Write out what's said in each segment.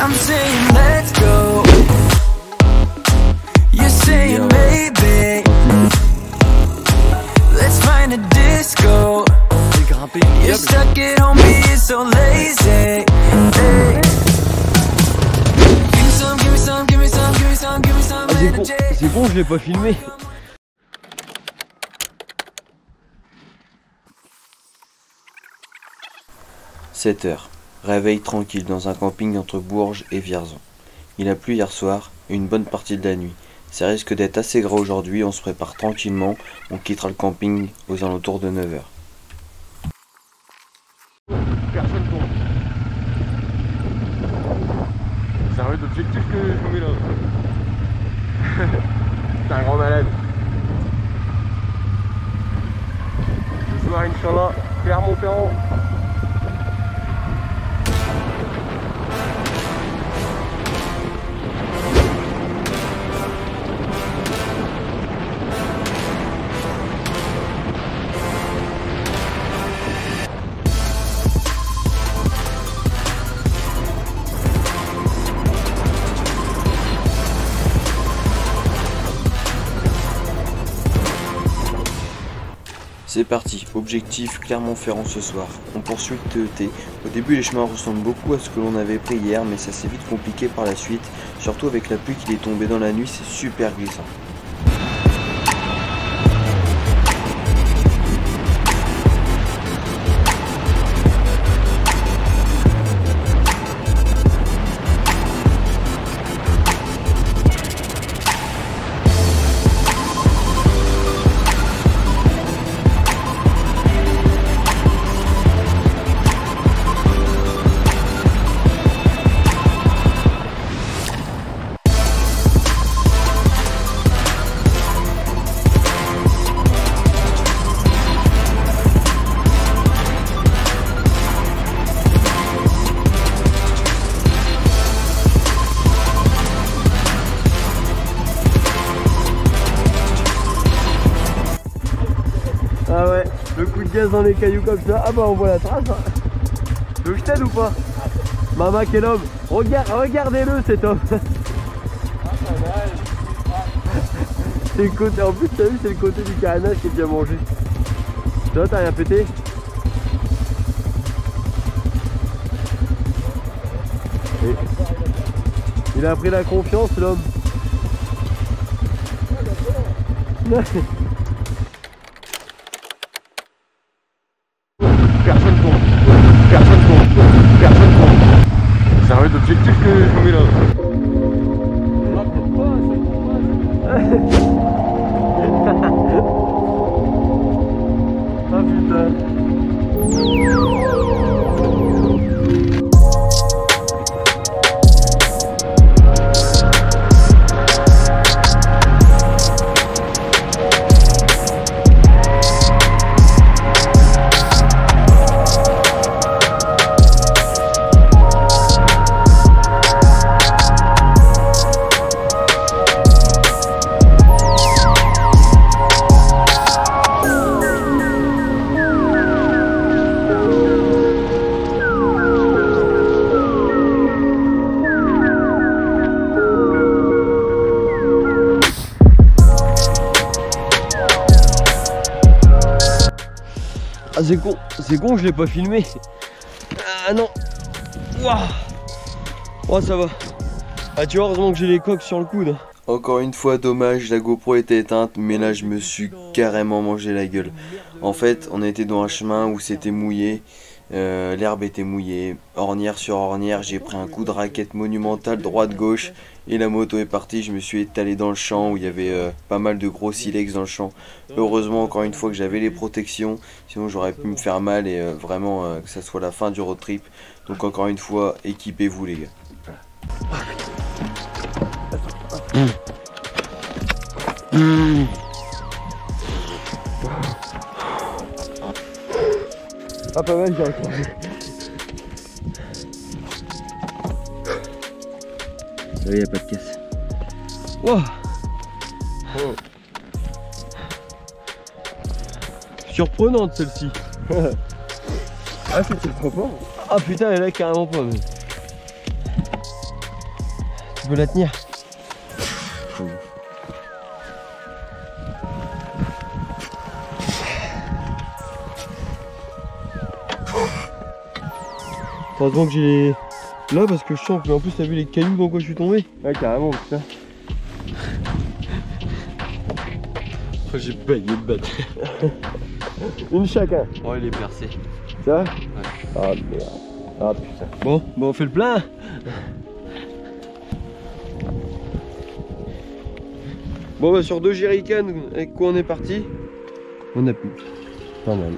I'm saying let's go. You're saying maybe. Let's find a disco. You're stuck at home being so lazy. Hey. Give me some, give me some, give me some, give me some, give me some energy. C'est bon, je l'ai pas filmé. « 7 heures. Réveil tranquille dans un camping entre Bourges et Vierzon. Il a plu hier soir et une bonne partie de la nuit. Ça risque d'être assez gras aujourd'hui, on se prépare tranquillement, on quittera le camping aux alentours de 9 heures. Personne tombe. C'est un vrai objectif que je me mets là. T'es un grand malade. Ce soir, Inch'Allah, Clermont-Ferrand. C'est parti, objectif Clermont-Ferrand ce soir. On poursuit le TET. Au début les chemins ressemblent beaucoup à ce que l'on avait pris hier, mais ça s'est vite compliqué par la suite. Surtout avec la pluie qui est tombée dans la nuit, c'est super glissant. Ah ouais, le coup de gaz dans les cailloux comme ça. Ah bah on voit la trace hein. Tu veux que je t'aide ou pas? Mama quel homme. Regardez-le cet homme. C'est le côté, en plus t'as vu c'est le côté du carénage qui est bien mangé. Toi t'as rien pété? Et il a pris la confiance l'homme. Personne tombe. Personne tombe. Personne tombe. C'est un vrai objectif que je me mets là. Ah putain. Ah c'est con, je l'ai pas filmé. Ah non. Waouh. Oh ça va. Ah tu vois, heureusement que j'ai les coques sur le coude. Encore une fois, dommage, la GoPro était éteinte, mais là je me suis carrément mangé la gueule. En fait, on était dans un chemin où c'était mouillé, l'herbe était mouillée, ornière sur ornière, j'ai pris un coup de raquette monumental droite-gauche et la moto est partie. Je me suis étalé dans le champ où il y avait pas mal de gros silex dans le champ. Heureusement encore une fois que j'avais les protections, sinon j'aurais pu me faire mal et vraiment que ça soit la fin du road trip. Donc encore une fois, équipez-vous les gars. Ah pas mal, j'ai retrouvé. Ça y a pas de casse. Wow. Oh. Surprenante celle-ci. Ah c'était trop fort. Ah putain elle est là carrément pas mais... peux la tenir. Heureusement que j'ai les... Là parce que je sens que en plus t'as vu les cailloux dans quoi je suis tombé. Ouais carrément putain. J'ai baigné de battre. Une chacun. Oh il est percé. Ça? Ouais. Ah merde. Ah putain. Bon on fait le plein. Bon bah sur 2 jerrycans avec quoi on est parti? On a plus. Pas mal.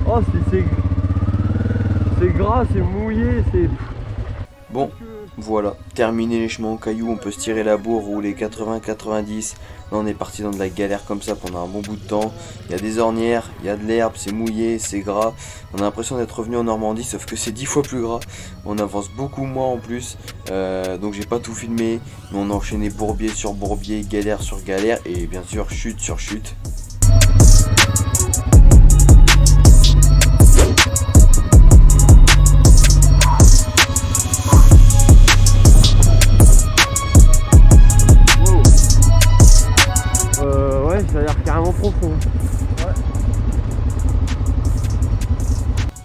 Oh, c'est gras, c'est mouillé, c'est... Bon, voilà, terminé les chemins aux cailloux, on peut se tirer la bourre, rouler 80-90. Là on est parti dans de la galère comme ça pendant un bon bout de temps. Il y a des ornières, il y a de l'herbe, c'est mouillé, c'est gras. On a l'impression d'être revenu en Normandie, sauf que c'est 10 fois plus gras. On avance beaucoup moins en plus, donc j'ai pas tout filmé. Mais on a enchaîné bourbier sur bourbier, galère sur galère et bien sûr chute sur chute. Ça a l'air carrément profond. Ouais.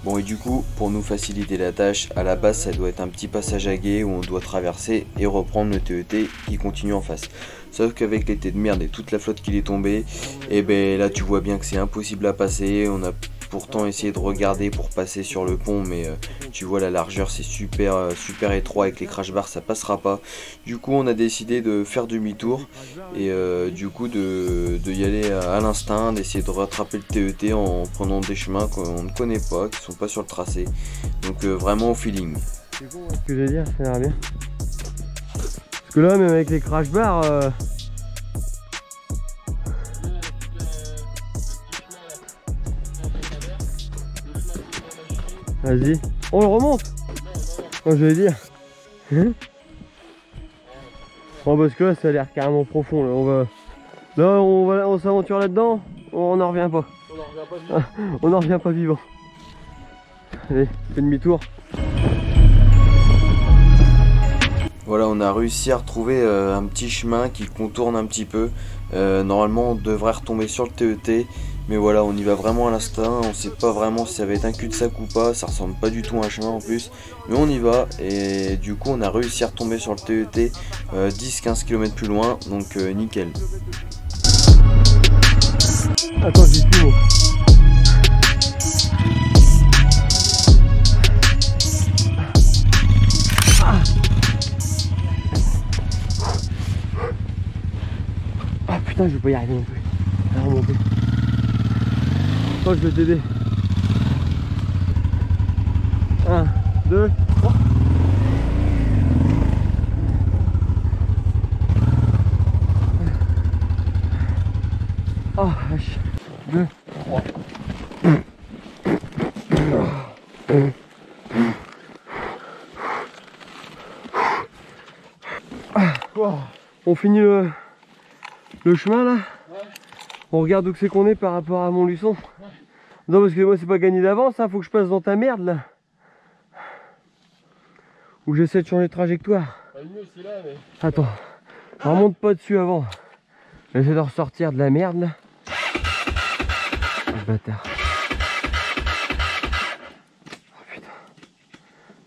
Bon et du coup, pour nous faciliter la tâche, à la base ça doit être un petit passage à gué où on doit traverser et reprendre le TET qui continue en face. Sauf qu'avec l'été de merde et toute la flotte qui est tombée, et ben là tu vois bien que c'est impossible à passer. On a pourtant essayé de regarder pour passer sur le pont, mais tu vois la largeur c'est super étroit, avec les crash bars ça passera pas. Du coup on a décidé de faire demi-tour et du coup de y aller à l'instinct, d'essayer de rattraper le TET en prenant des chemins qu'on ne connaît pas, qui sont pas sur le tracé. Donc vraiment au feeling. C'est bon ce que je vais dire, ça a l'air bien. Parce que là même avec les crash bars vas-y. On le remonte. Oh, je vais dire. Bon parce que là ça a l'air carrément profond là. On s'aventure là-dedans. On n'en revient pas. On n'en revient pas vivant. Allez, fais demi-tour. Voilà, on a réussi à retrouver un petit chemin qui contourne un petit peu. Normalement on devrait retomber sur le TET. Mais voilà, on y va vraiment à l'instinct, on sait pas vraiment si ça va être un cul-de-sac ou pas, ça ressemble pas du tout à un chemin en plus. Mais on y va et du coup on a réussi à retomber sur le TET 10-15 km plus loin, donc nickel. Attends, j'y suis moi. putain, je vais pas y arriver non plus. À remonter. Toi, je vais t'aider. 1, 2, 3. Oh, vache. 2, 3. On finit le chemin là. On regarde où c'est qu'on est par rapport à Montluçon. Ouais. Non, parce que moi c'est pas gagné d'avance, hein. Faut que je passe dans ta merde là. Ou j'essaie de changer de trajectoire. Le mieux c'est là, mais... Attends, je remonte pas dessus avant. J'essaie de ressortir de la merde là. Oh, bâtard. Oh putain.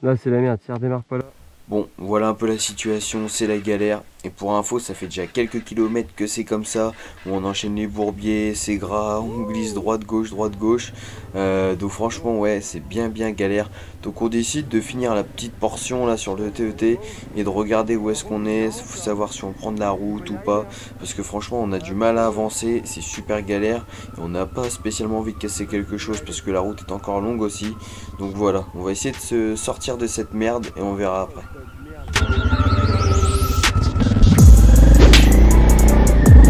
Là c'est la merde, si ça redémarre pas là. Bon, voilà un peu la situation, c'est la galère. Et pour info, ça fait déjà quelques kilomètres que c'est comme ça, où on enchaîne les bourbiers, c'est gras, on glisse droite-gauche, droite-gauche. Donc franchement, ouais, c'est bien galère. Donc on décide de finir la petite portion là sur le TET et de regarder où est-ce qu'on est, faut savoir si on prend de la route ou pas. Parce que franchement, on a du mal à avancer, c'est super galère. Et on n'a pas spécialement envie de casser quelque chose parce que la route est encore longue aussi. Donc voilà, on va essayer de se sortir de cette merde et on verra après.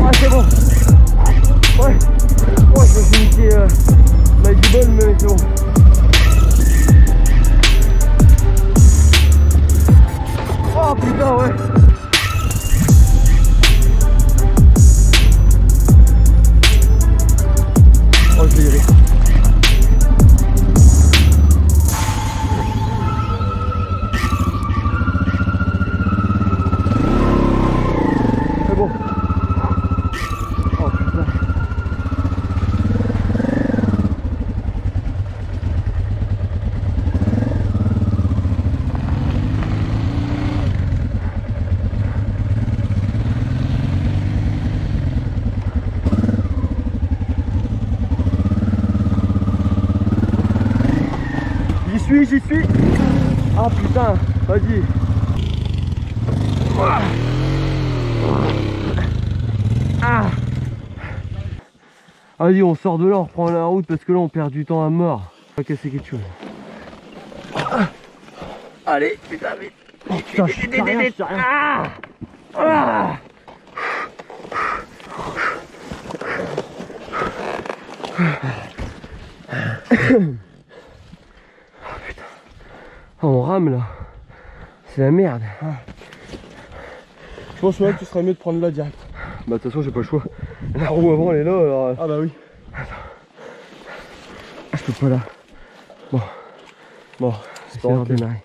Ah c'est bon. Ouais. Ouais, je me suis niqué avec du bol, mais c'est bon. Oh putain, ouais. Oh, je l'ai viré. C'est bon. Oh putain. J'y suis. Ah putain, vas-y. Ah. Vas-y, on sort de là, on reprend la route parce que là on perd du temps à mort. On va casser quelque chose. Allez, putain, vite. Oh putain, je sais rien. Ah. Ah. Oh, on rame là, c'est la merde. Je pense que tu serais mieux de prendre là direct. Bah de toute façon j'ai pas le choix. La roue avant elle est là alors... Ah bah oui. Attends. Je peux pas là. Bon, c'est l'heure de démarrer.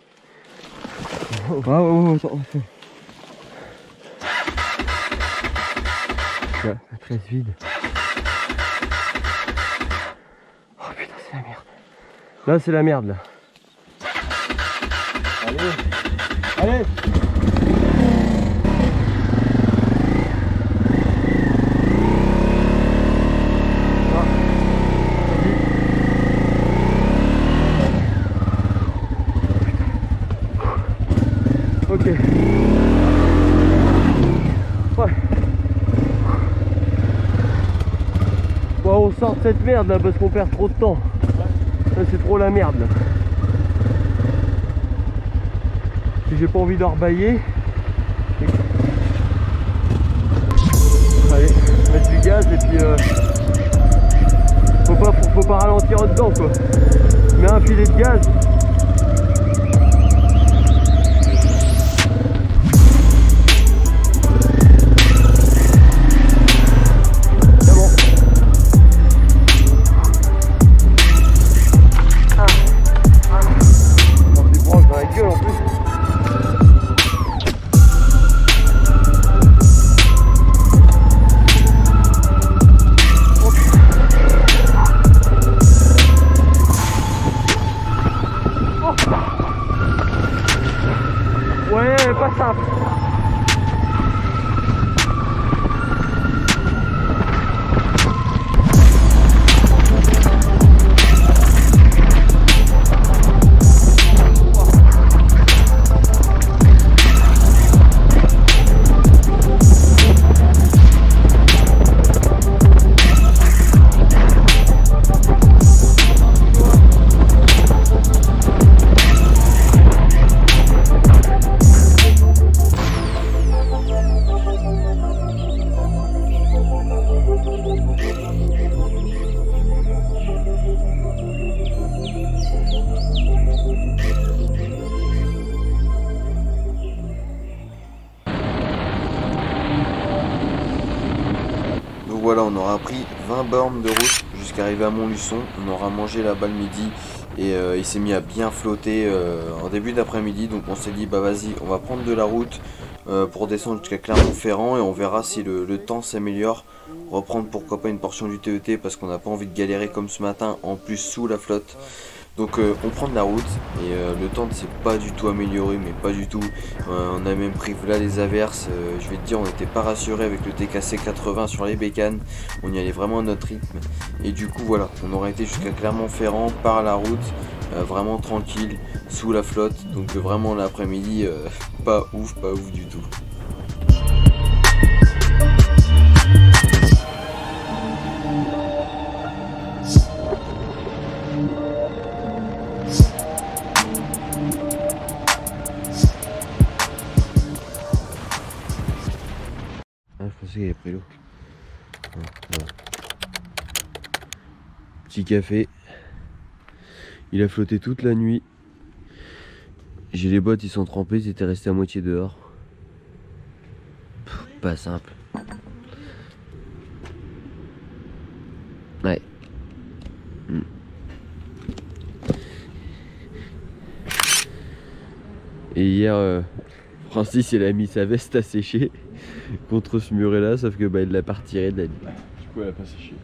Ah ouais, attends. Là, la tresse vide. Oh putain c'est la merde. Là c'est la merde là. Allez. Ok. Ouais. Bon, on sort de cette merde là parce qu'on perd trop de temps. Là c'est trop la merde là. J'ai pas envie de rebailler. Allez, mettre du gaz et puis faut pas ralentir dedans quoi. Mets un filet de gaz. C'est bon. On se branche dans la gueule en plus. Ouais, pas simple. aura pris 20 bornes de route jusqu'à arriver à Montluçon. On aura mangé là-bas le midi et il s'est mis à bien flotter en début d'après-midi. Donc on s'est dit bah vas-y, on va prendre de la route pour descendre jusqu'à Clermont-Ferrand et on verra si le temps s'améliore. Reprendre pourquoi pas une portion du TET parce qu'on n'a pas envie de galérer comme ce matin, en plus sous la flotte. Donc on prend de la route et le temps ne s'est pas du tout amélioré, mais pas du tout. On a même pris là les averses, je vais te dire on n'était pas rassuré avec le TKC 80 sur les bécanes. On y allait vraiment à notre rythme et du coup voilà, on aurait été jusqu'à Clermont-Ferrand par la route, vraiment tranquille, sous la flotte. Donc vraiment l'après-midi, pas ouf du tout. Je pensais qu'il avait pris l'eau. Voilà. Petit café. Il a flotté toute la nuit. J'ai les bottes, ils sont trempés, ils étaient restés à moitié dehors. Pff, pas simple. Ouais. Et hier, Francis il a mis sa veste à sécher contre ce muret là, sauf que bah, il l'a pas retiré de la nuit. Du coup, elle a pas séché.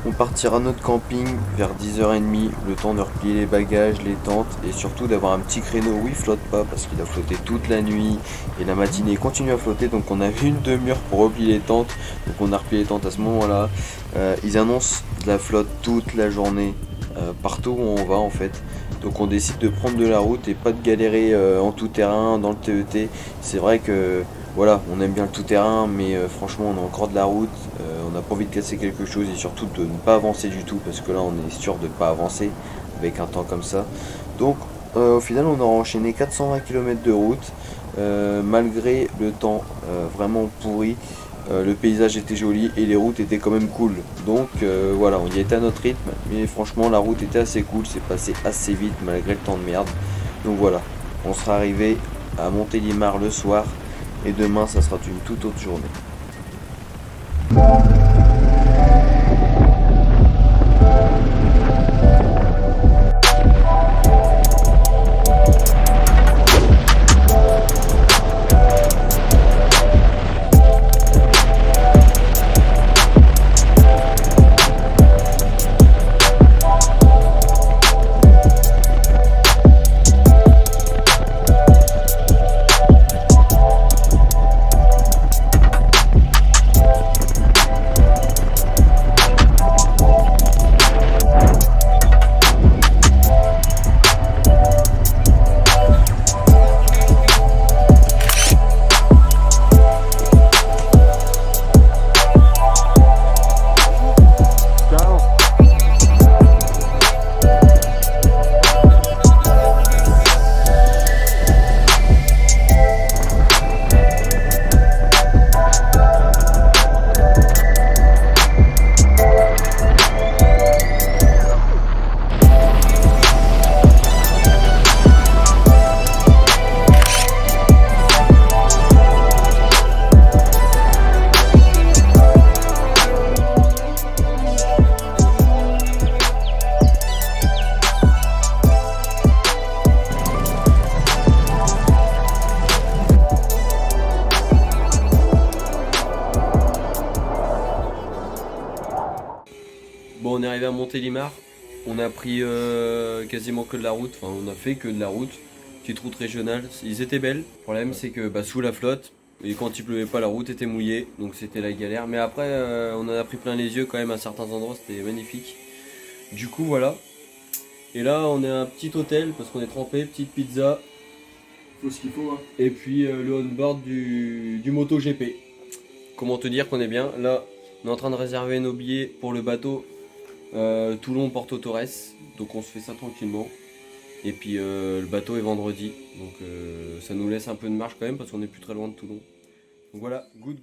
On partira notre camping vers 10h30, le temps de replier les bagages, les tentes et surtout d'avoir un petit créneau où il flotte pas parce qu'il a flotté toute la nuit et la matinée il continue à flotter, donc on avait une demi-heure pour replier les tentes, donc on a replié les tentes à ce moment là. Ils annoncent de la flotte toute la journée partout où on va en fait, donc on décide de prendre de la route et pas de galérer en tout terrain dans le TET. C'est vrai que voilà, on aime bien le tout terrain, mais franchement on a encore de la route, on n'a pas envie de casser quelque chose et surtout de ne pas avancer du tout parce que là on est sûr de ne pas avancer avec un temps comme ça. Donc au final on aura enchaîné 420 km de route malgré le temps vraiment pourri. Le paysage était joli et les routes étaient quand même cool, donc voilà, on y était à notre rythme, mais franchement la route était assez cool, c'est passé assez vite malgré le temps de merde. Donc voilà, on sera arrivé à Montélimar le soir et demain ça sera une toute autre journée. Bon, on est arrivé à Montélimar, on a pris quasiment que de la route, enfin on a fait que de la route, petite route régionale, ils étaient belles. Le problème c'est que sous la flotte, et quand il pleuvait pas la route était mouillée, donc c'était la galère. Mais après on en a pris plein les yeux quand même à certains endroits, c'était magnifique. Du coup voilà, et là on est à un petit hôtel parce qu'on est trempé, petite pizza. Faut ce qu'il faut, hein. Et puis le on-board du MotoGP. Comment te dire qu'on est bien. Là on est en train de réserver nos billets pour le bateau Toulon-Porto Torres, donc on se fait ça tranquillement. Et puis le bateau est vendredi, donc ça nous laisse un peu de marge quand même parce qu'on est plus très loin de Toulon. Donc voilà, good.